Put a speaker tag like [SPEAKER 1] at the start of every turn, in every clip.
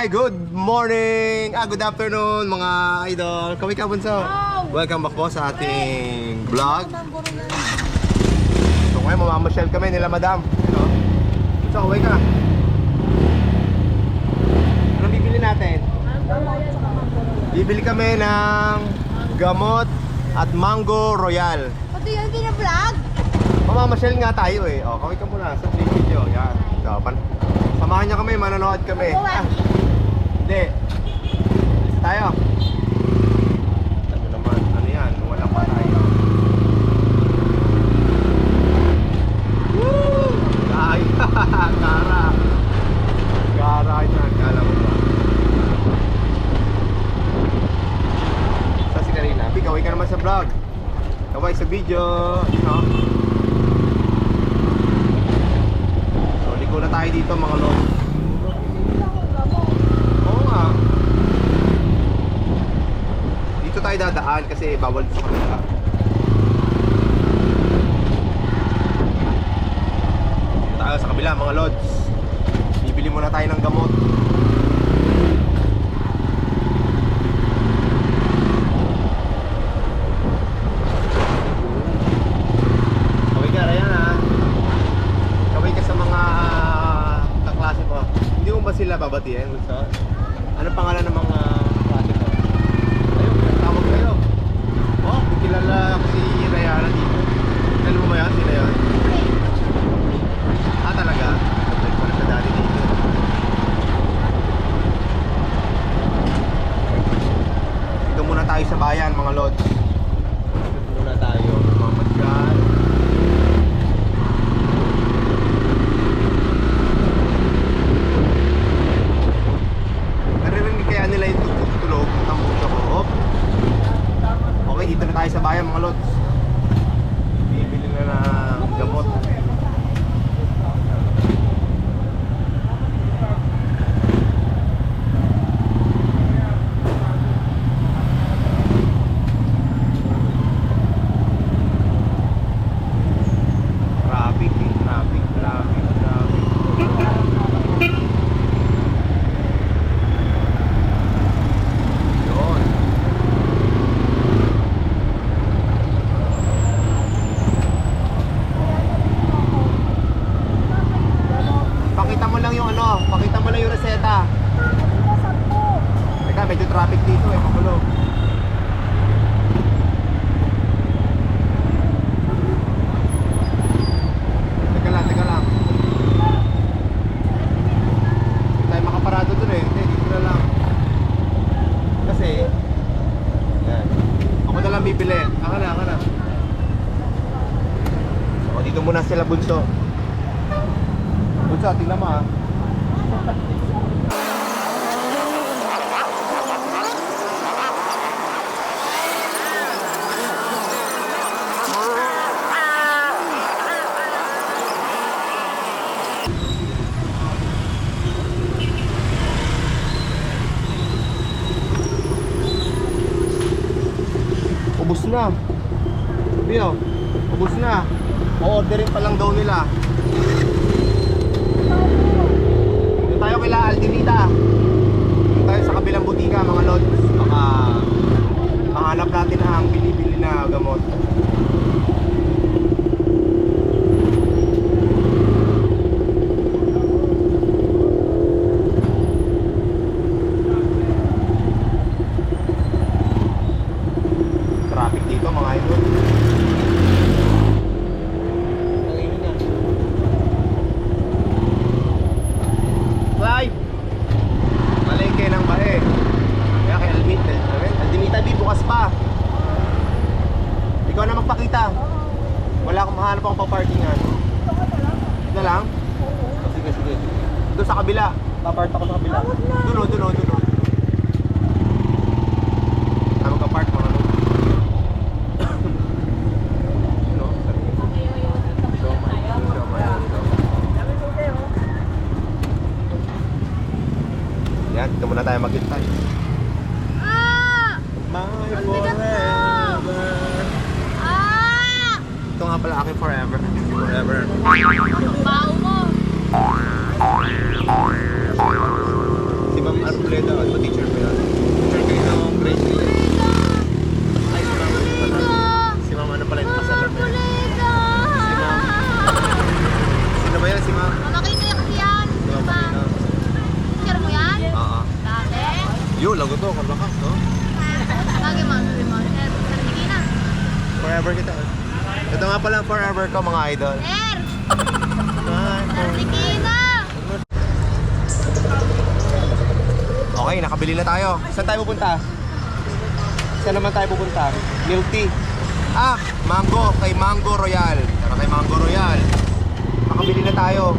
[SPEAKER 1] Hi, good morning! Good afternoon mga idol. Kaway ka, Bunso. Welcome back po sa ating vlog. So ngayon, mamamasyal kami nila madam. Ano? Bunso, kaway ka. Anong bibili natin? Bibili kami ng gamot at mango royal.
[SPEAKER 2] Pati yung kina-vlog?
[SPEAKER 1] Mamamasyal nga tayo eh. O, kaway ka muna sa video. Yan. So, samahan niyo kami, manonood kami. Hindi. Alis tayo. Ano naman? Ano yan? Walang patay. Woo! Ay! Gara! Gara yan. Kala mo ba? Sa si Karina. Kaway ka naman sa vlog. Kaway sa video. You know? So, liko na tayo dito mga lord. Dito tayo dadaan kasi bawal sa kanila. Dito tayo sa kabila mga lods. Bibili muna tayo ng gamot. Kaway ka, Ryan ha. Kaway ka sa mga kaklase mo. Hindi mo ba sila babatiin? Anong pangalan ng mga kaklase mo? Tawag kayo. Oh, kilala ko si Rayana dito. Alam mo ba yan? Sila yan? Talaga? Nag ko na sa dati dito. Dito muna tayo sa bayan mga lods. Dito muna tayo mamasyal. Naririnig kaya nila yung tulog ng buto ko. Okay, dito na tayo sa bayan mga lods. Bibili na ng gamot. Traffic eh, traffic. Yun. Pakita mo lang yung ano, pakita mo lang yung reseta. Teka, medyo traffic dito eh, magulo. Teka lang. Hindi tayo makaparado dun eh, hindi, dito na lang. Kasi, yan. Ako na lang bibili. Aka na. O, dito muna sila Bunso. Bunso, tingnan mo ah. Ubus na. Bio, ubus na. O-orderin pa lang daw nila. Doon tayo kila Aldinita. Doon tayo sa kabilang butika mga lods. Baka mahanap natin ang binibili na gamot. Traffic dito mga idol. Clive! Malengke ng bae. Kaya kay Aldinita B, bukas pa. Ikaw na magpakita. Wala akong mahanap akong pa-parkingan. Ito na lang? Oh, sige. Doon sa kabila. Papart ako sa kabila. Doon. Magka-park mga lods. Yan, dito muna tayo maghintay. My forever. Ito nga pala aking forever. Forever.
[SPEAKER 2] Bawo mo.
[SPEAKER 1] Si Ma'am Arboleda. Ano ba teacher mo yan? Teacher ko yung grade 3. Ay, si Ma'am pala. Si Ma'am ano pala yung pasalan na yan. Si Ma'am. Sino ba yan si Ma'am?
[SPEAKER 2] Makita kasi yan.
[SPEAKER 1] Si Ma'am
[SPEAKER 2] Diba?
[SPEAKER 1] Marina.
[SPEAKER 2] Teacher mo yan?
[SPEAKER 1] Oo.
[SPEAKER 2] Dati?
[SPEAKER 1] Yun, lago to. Kalakas, no?
[SPEAKER 2] Lagi mo, sabi mo. Sir, sige na.
[SPEAKER 1] Forever kita. Ito nga pala ang forever ko, mga idol.
[SPEAKER 2] Sir!
[SPEAKER 1] Ay,
[SPEAKER 2] Sir, sige na!
[SPEAKER 1] okay, nakabili na tayo. Saan tayo pupunta? Saan naman tayo pupunta? Milk tea. Ah, mango. Kay Mango Royal. Tara kay Mango Royal. Nakabili na tayo.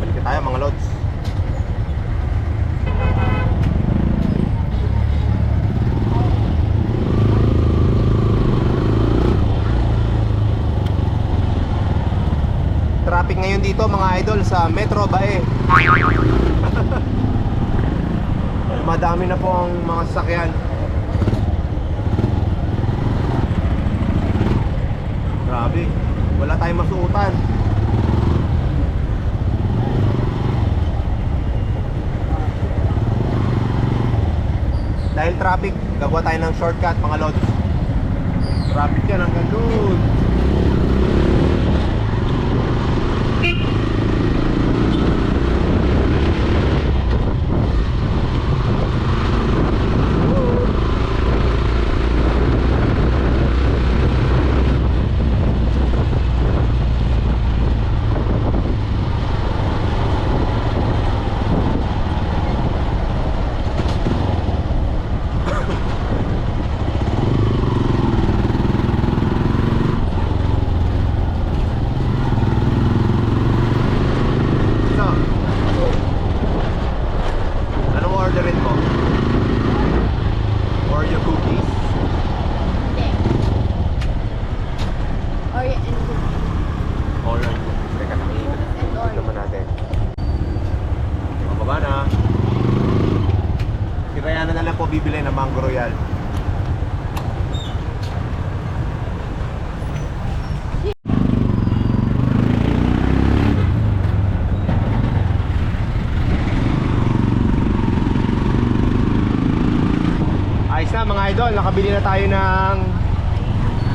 [SPEAKER 1] Balik na tayo mga lods. Traffic ngayon dito mga idol sa Metro Bae. Madami na po ang mga sasakyan. Grabe, wala tayong masuotan. Dahil traffic, gagawa tayo ng shortcut mga lods. Traffic yan hanggang doon. Anong orderin mo? Oreo cookies?
[SPEAKER 2] Hindi. Oreo and cookies.
[SPEAKER 1] Oreo cookies. Teka, nakikita.
[SPEAKER 2] And
[SPEAKER 1] Tignan
[SPEAKER 2] Oreo.
[SPEAKER 1] naman natin. Mababa na. Si Rayana na lang po bibili ng Mango Royal. Ayos na mga idol, nakabili na tayo ng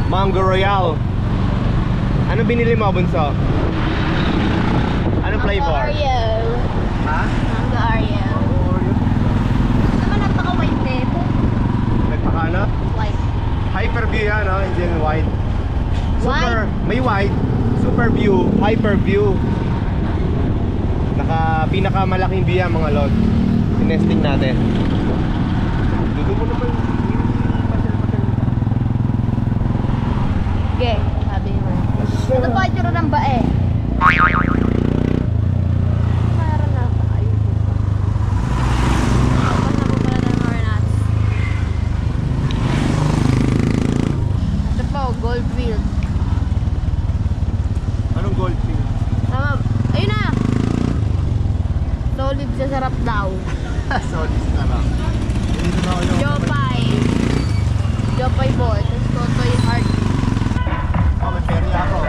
[SPEAKER 1] Mango Royal. Ano binili mo, Bunso? Anong flavor?
[SPEAKER 2] Oreo.
[SPEAKER 1] Ha?
[SPEAKER 2] Mango Oreo.
[SPEAKER 1] Oreo.
[SPEAKER 2] Naman napaka-white nito.
[SPEAKER 1] Nagpakano?
[SPEAKER 2] White.
[SPEAKER 1] Hyperview yan, no? Hindi yung wide. Super,
[SPEAKER 2] Wide?
[SPEAKER 1] may wide. Super view, hyperview. Pinakamalaking view yan mga lord. Tinesting natin. Dudo mo naman.
[SPEAKER 2] Sige, sabi mo. Ito pa itsura ng bae. Meron na ako. Ayun. Tapos na po pala ng mga nuts. Ito po, Goldfield.
[SPEAKER 1] Anong gold field?
[SPEAKER 2] Tama. Ayun na! Solid sa sarap daw.
[SPEAKER 1] Sorry, na lang. Dito na ako yung...
[SPEAKER 2] Jopay. Jopay boy. Tapos Totoy Heart.
[SPEAKER 1] Oh, may peri ako.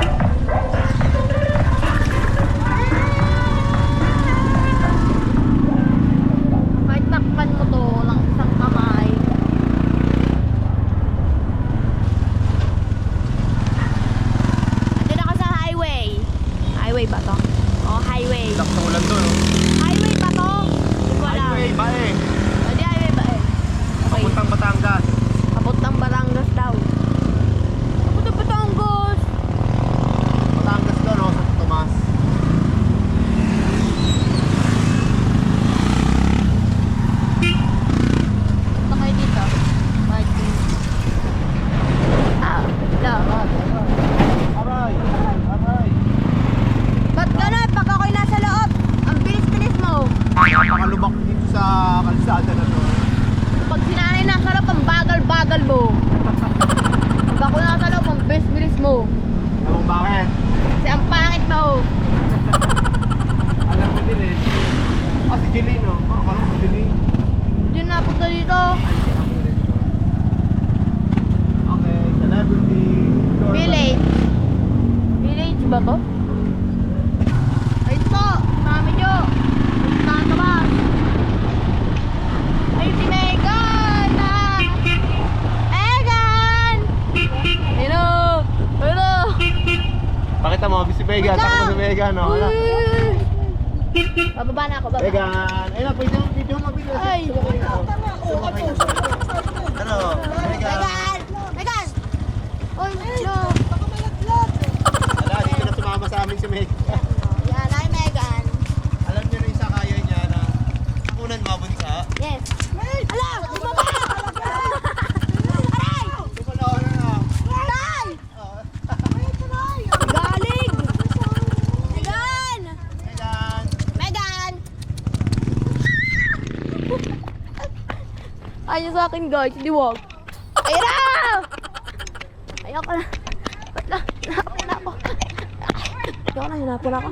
[SPEAKER 2] Kahit takpan mo to lang isang kamay. Andun ako sa highway. Highway ba to? Oh, highway.
[SPEAKER 1] Lakas ng ulan doon, no?
[SPEAKER 2] Highway ba to? Hindi ko alam.
[SPEAKER 1] Highway, bae.
[SPEAKER 2] Hindi highway ba eh? Okay.
[SPEAKER 1] Papuntang Batangas.
[SPEAKER 2] Papuntang Batangas daw. Papuntang Batangas.
[SPEAKER 1] Batangas doon, no? Sa Tomas.
[SPEAKER 2] Punta kayo dito. Parking. Ah, no.
[SPEAKER 1] Aray! Aray!
[SPEAKER 2] Ba't gano'n? Pag ako'y nasa loob, ang bilis-bilis mo.
[SPEAKER 1] Nakalubak dito sa kalsada na to.
[SPEAKER 2] Pag sinanay nasa loob, ang bagal-bagal mo. Pag ako nasa loob, ang bilis-bilis mo.
[SPEAKER 1] Alam mo bakit?
[SPEAKER 2] Kasi ang pangit mo.
[SPEAKER 1] Alam ko din eh. Ah, si Jeline, no? Ah, parang si Jeline.
[SPEAKER 2] Diyan na, punta dito.
[SPEAKER 1] Okay, celebrity. Go!
[SPEAKER 2] ba to? Ayun po, mami nyo. Natatabas. Ayun si Megan! Megan! Hello! Hello!
[SPEAKER 1] Pakita mo, si Megan.
[SPEAKER 2] Wala.
[SPEAKER 1] Takbo si Megan, no? Wala.
[SPEAKER 2] Bababa na ako, baba.
[SPEAKER 1] Megan! Ayun na, pwede mo video mag-video.
[SPEAKER 2] Ay!
[SPEAKER 1] Ano? Megan!
[SPEAKER 2] Megan! Oy, no!
[SPEAKER 1] Wala, dito na sumama sa amin si Megan.
[SPEAKER 2] Yan, ay Megan.
[SPEAKER 1] Alam niyo na isa kaya niya na kunan mabunsa.
[SPEAKER 2] Yes. Ala! Bumaba! Aray!
[SPEAKER 1] Tumalaw na.
[SPEAKER 2] Tay! Galing! Megan!
[SPEAKER 1] Megan!
[SPEAKER 2] Megan! Ayaw sa akin guys, hindi wag. Ayun na! Ayoko na. Wait lang, hinapo na ako. Ayoko na, hinapo na ako.